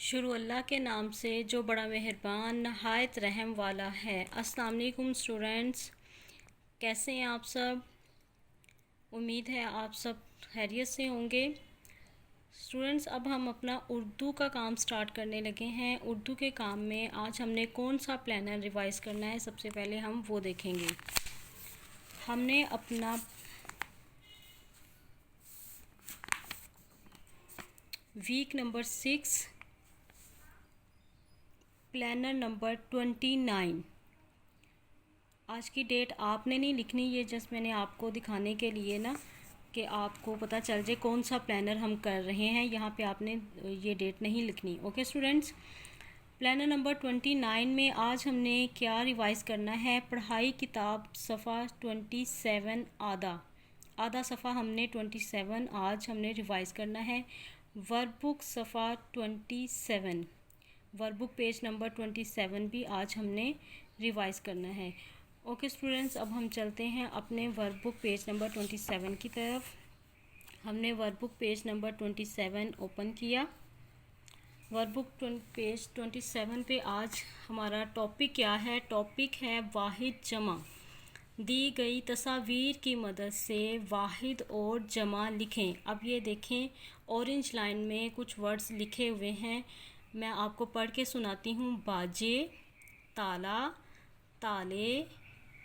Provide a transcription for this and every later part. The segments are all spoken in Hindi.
शुरू अल्लाह के नाम से जो बड़ा मेहरबान नहायत रहम वाला है। अस्सलाम वालेकुम स्टूडेंट्स, कैसे हैं आप सब? उम्मीद है आप सब खैरियत से होंगे। स्टूडेंट्स, अब हम अपना उर्दू का काम स्टार्ट करने लगे हैं। उर्दू के काम में आज हमने कौन सा प्लानर रिवाइज़ करना है, सबसे पहले हम वो देखेंगे। हमने अपना वीक नंबर 6 प्लानर नंबर 29, आज की डेट आपने नहीं लिखनी, ये जस्ट मैंने आपको दिखाने के लिए ना कि आपको पता चल जाए कौन सा प्लानर हम कर रहे हैं। यहाँ पे आपने ये डेट नहीं लिखनी। ओके स्टूडेंट्स, प्लानर नंबर 29 में आज हमने क्या रिवाइज़ करना है? पढ़ाई किताब सफ़ा 27 आधा सफ़ा हमने 27 आज हमने रिवाइज़ करना है। वर्कबुक सफ़ा 27, वर्कबुक पेज नंबर 27 भी आज हमने रिवाइज़ करना है। ओके स्टूडेंट्स, अब हम चलते हैं अपने वर्कबुक पेज नंबर 27 की तरफ। हमने वर्कबुक पेज नंबर 27 ओपन किया। वर्कबुक पेज 27 पे आज हमारा टॉपिक क्या है? टॉपिक है वाहिद जमा। दी गई तस्वीर की मदद से वाहिद और जमा लिखें। अब ये देखें, ऑरेंज लाइन में कुछ वर्ड्स लिखे हुए हैं, मैं आपको पढ़ के सुनाती हूँ। बाजे, ताला, ताले,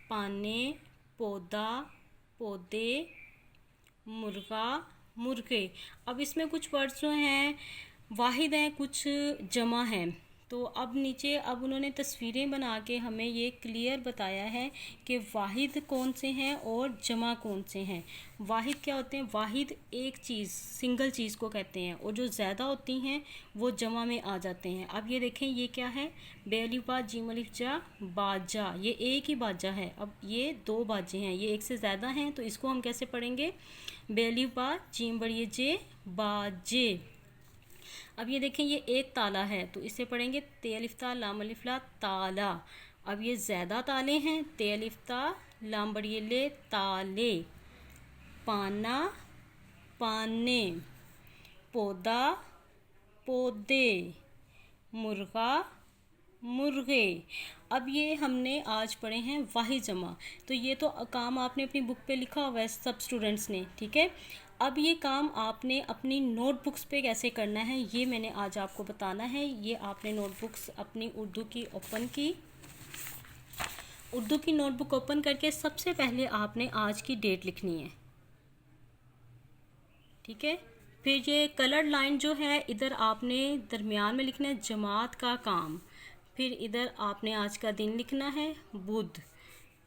पाने, पौधा, पौधे, मुर्गा, मुर्गे। अब इसमें कुछ वर्ड्स जो हैं वाहिद हैं, कुछ जमा हैं। तो अब नीचे अब उन्होंने तस्वीरें बना के हमें ये क्लियर बताया है कि वाहिद कौन से हैं और जमा कौन से हैं। वाहिद क्या होते हैं? वाहिद एक चीज़, सिंगल चीज़ को कहते हैं, और जो ज़्यादा होती हैं वो जमा में आ जाते हैं। अब ये देखें, ये क्या है? बेअलिफ़ जीम अलिफ जा बाजा, ये एक ही बाजा है। अब ये दो बाजे हैं, ये एक से ज़्यादा हैं, तो इसको हम कैसे पढ़ेंगे? बेअलिफ़ जीम बड़ी जे बाजे। अब ये देखें, ये एक ताला है, तो इसे पढ़ेंगे ते अलिफ ता लाम अलिफ ला ताला। अब ये ज़्यादा ताले हैं, ते अलिफ ता लाम बड़ी ले ताले। पाना, पाने, पौधा, पौधे, मुर्गा, मुर्गे। अब ये हमने आज पढ़े हैं वाहिद जमा। तो ये तो काम आपने अपनी बुक पे लिखा हुआ है सब स्टूडेंट्स ने, ठीक है। अब ये काम आपने अपनी नोटबुक्स पे कैसे करना है, ये मैंने आज आपको बताना है। ये आपने नोटबुक्स अपनी उर्दू की ओपन की। उर्दू की नोटबुक ओपन करके सबसे पहले आपने आज की डेट लिखनी है, ठीक है। फिर ये कलर्ड लाइन जो है, इधर आपने दरमियान में लिखना है जमात का काम। फिर इधर आपने आज का दिन लिखना है बुध,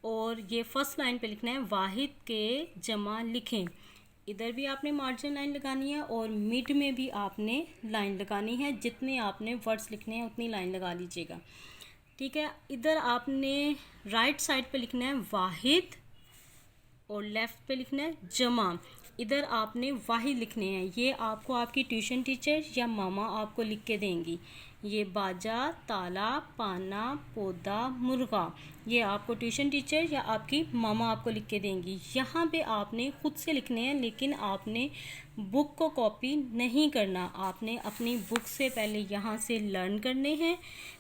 और ये फर्स्ट लाइन पे लिखना है वाहिद के जमा लिखें। इधर भी आपने मार्जिन लाइन लगानी है और मिड में भी आपने लाइन लगानी है। जितने आपने वर्ड्स लिखने हैं उतनी लाइन लगा लीजिएगा, ठीक है। इधर आपने राइट साइड पे लिखना है वाहिद और लेफ़्ट पे लिखना है जमा। इधर आपने वाहिद लिखने हैं, ये आपको आपकी ट्यूशन टीचर या मामा आपको लिख के देंगी। ये बाजा, ताला, पाना, पौधा, मुर्गा, ये आपको ट्यूशन टीचर या आपकी मामा आपको लिख के देंगी। यहाँ पे आपने खुद से लिखने हैं, लेकिन आपने बुक को कॉपी नहीं करना। आपने अपनी बुक से पहले यहाँ से लर्न करने हैं,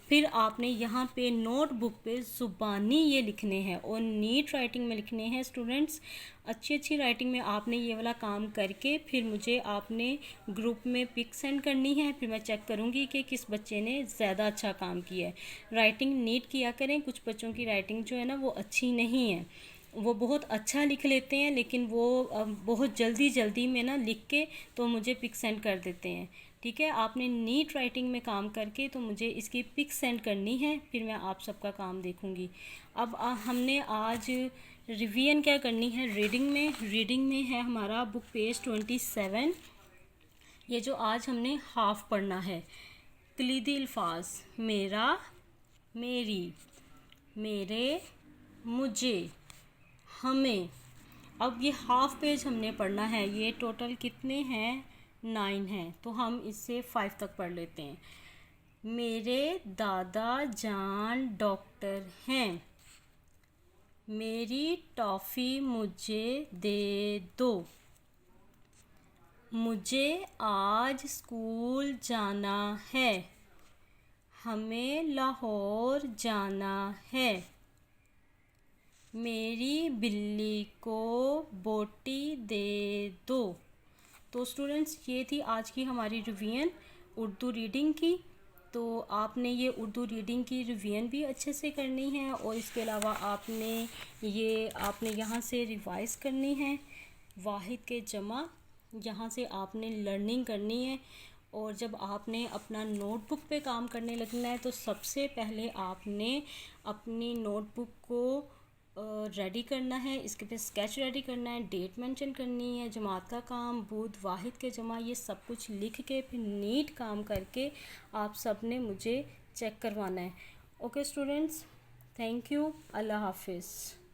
फिर आपने यहाँ पे नोटबुक पे ज़ुबानी ये लिखने हैं और नीट राइटिंग में लिखने हैं। स्टूडेंट्स, अच्छी राइटिंग में आपने ये वाला काम करके फिर मुझे आपने ग्रुप में पिक सेंड करनी है। फिर मैं चेक करूँगी कि किस बच्चे ने ज़्यादा अच्छा काम किया है। राइटिंग नीट किया करें। कुछ बच्चों की राइटिंग जो है ना वो अच्छी नहीं है, वो बहुत अच्छा लिख लेते हैं, लेकिन वो बहुत जल्दी में ना लिख के तो मुझे पिक सेंड कर देते हैं, ठीक है। आपने नीट राइटिंग में काम करके तो मुझे इसकी पिक सेंड करनी है, फिर मैं आप सबका काम देखूंगी। अब हमने आज रिवीजन क्या करनी है? रीडिंग में है हमारा बुक पेज 27। ये जो आज हमने हाफ पढ़ना है। कलीदी अल्फाज मेरा, मेरी, मेरे, मुझे, हमें। अब ये हाफ पेज हमने पढ़ना है। ये टोटल कितने हैं? 9 हैं, तो हम इससे 5 तक पढ़ लेते हैं। मेरे दादा जान डॉक्टर हैं। मेरी टॉफ़ी मुझे दे दो। मुझे आज स्कूल जाना है। हमें लाहौर जाना है। मेरी बिल्ली को बोटी दे दो। तो स्टूडेंट्स, ये थी आज की हमारी रिवीजन उर्दू रीडिंग की। तो आपने ये उर्दू रीडिंग की रिवीजन भी अच्छे से करनी है और इसके अलावा आपने यहाँ से रिवाइज़ करनी है वाहिद के जमा, यहाँ से आपने लर्निंग करनी है। और जब आपने अपना नोटबुक पे काम करने लगना है तो सबसे पहले आपने अपनी नोटबुक को रेडी करना है, इसके पे स्केच रेडी करना है, डेट मेंशन करनी है, जमात का काम, बुध, वाहिद के जमा, ये सब कुछ लिख के फिर नीट काम करके आप सब ने मुझे चेक करवाना है। ओके स्टूडेंट्स, थैंक यू, अल्लाह हाफिज़।